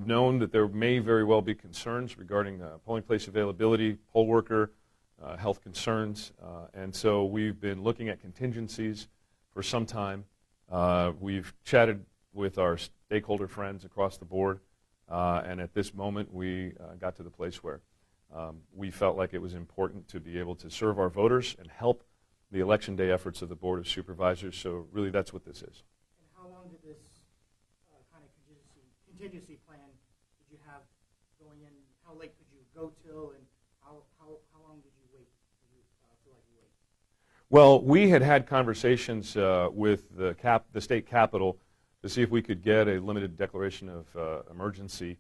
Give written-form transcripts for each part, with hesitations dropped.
known that there may very well be concerns regarding polling place availability, poll worker, health concerns, and so we've been looking at contingencies for some time. We've chatted with our stakeholder friends across the board, and at this moment we got to the place where we felt like it was important to be able to serve our voters and help the election day efforts of the Board of Supervisors, so really that's what this is. And how long did this kind of contingency plan did you have going in? How late could you go till, and how long did you wait? Did you feel like you wait? Well, we had conversations with the state capitol to see if we could get a limited declaration of emergency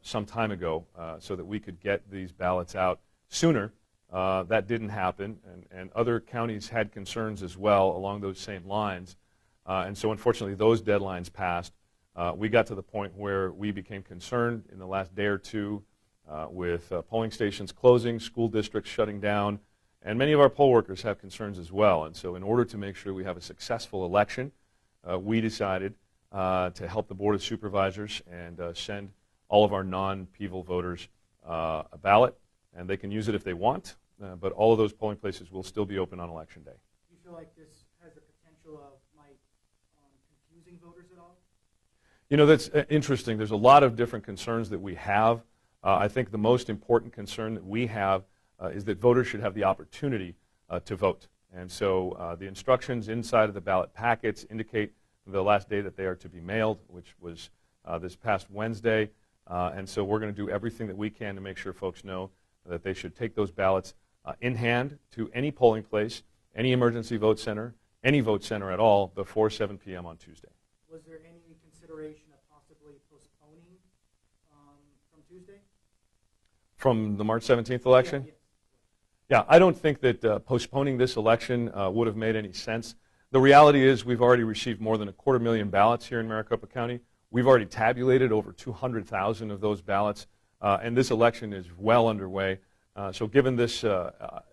some time ago so that we could get these ballots out sooner. That didn't happen, and other counties had concerns as well along those same lines. And so unfortunately those deadlines passed. We got to the point where we became concerned in the last day or two with polling stations closing, school districts shutting down, and many of our poll workers have concerns as well. And so in order to make sure we have a successful election, we decided to help the Board of Supervisors and send all of our non-PVL voters a ballot, and they can use it if they want, but all of those polling places will still be open on Election Day. Do you feel like this has the potential of confusing voters at all? You know, that's interesting. There's a lot of different concerns that we have. I think the most important concern that we have is that voters should have the opportunity to vote. And so the instructions inside of the ballot packets indicate the last day that they are to be mailed, which was this past Wednesday. And so we're going to do everything that we can to make sure folks know that they should take those ballots in hand to any polling place, any emergency vote center, any vote center at all before 7 p.m. on Tuesday. Was there any consideration of possibly postponing from Tuesday? From the March 17th election? Yeah, yes. Yeah, I don't think that postponing this election would have made any sense. The reality is we've already received more than 250,000 ballots here in Maricopa County. We've already tabulated over 200,000 of those ballots, and this election is well underway. So given this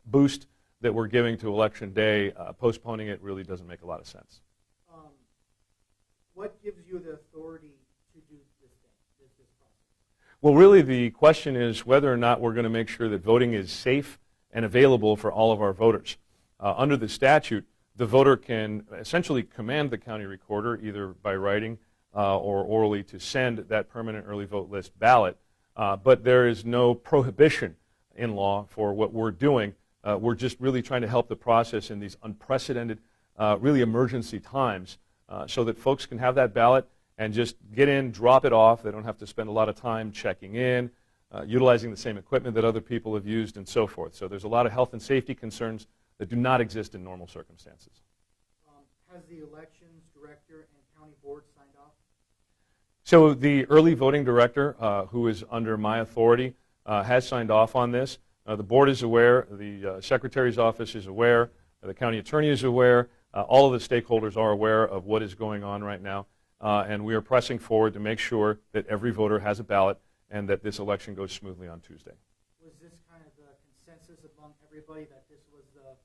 boost that we're giving to Election Day, postponing it really doesn't make a lot of sense. What gives you the authority to do this process? Well, really the question is whether or not we're going to make sure that voting is safe and available for all of our voters. Under the statute, the voter can essentially command the county recorder, either by writing or orally, to send that permanent early vote list ballot, but there is no prohibition in law for what we're doing. We're just really trying to help the process in these unprecedented, really emergency times, so that folks can have that ballot and just get in, drop it off. They don't have to spend a lot of time checking in, utilizing the same equipment that other people have used, and so forth. So there's a lot of health and safety concerns that do not exist in normal circumstances. Has the elections director and county board signed off? So the early voting director, who is under my authority, has signed off on this. The board is aware, the secretary's office is aware, the county attorney is aware, all of the stakeholders are aware of what is going on right now, and we are pressing forward to make sure that every voter has a ballot and that this election goes smoothly on Tuesday. Was this kind of the consensus among everybody that this was the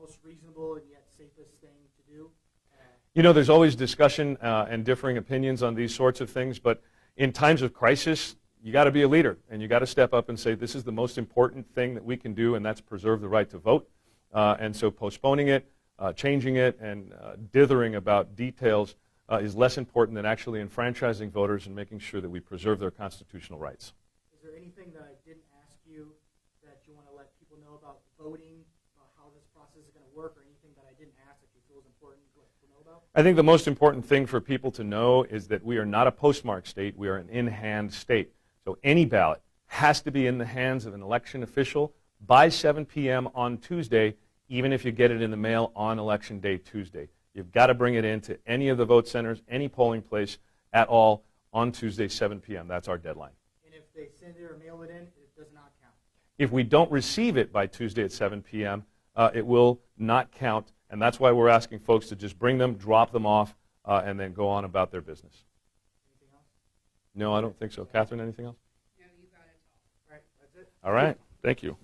most reasonable and yet safest thing to do? You know, there's always discussion and differing opinions on these sorts of things, but in times of crisis, you got to be a leader, and you got to step up and say, this is the most important thing that we can do, and that's preserve the right to vote. And so postponing it, changing it, and dithering about details is less important than actually enfranchising voters and making sure that we preserve their constitutional rights. Is there anything that I didn't ask you that you want to let people know about voting, how this process is going to work, or anything that I didn't ask that you feel is important to know about? I think the most important thing for people to know is that we are not a postmark state. We are an in-hand state. So any ballot has to be in the hands of an election official by 7 p.m. on Tuesday, even if you get it in the mail on Election Day Tuesday. You've got to bring it into any of the vote centers, any polling place at all on Tuesday, 7 p.m. That's our deadline. And if they send it or mail it in, it does not count? If we don't receive it by Tuesday at 7 p.m., it will not count, and that's why we're asking folks to just bring them, drop them off, and then go on about their business. Anything else? No, I don't think so. Catherine, anything else? No, you got it all. All right, that's it. All right. Thank you.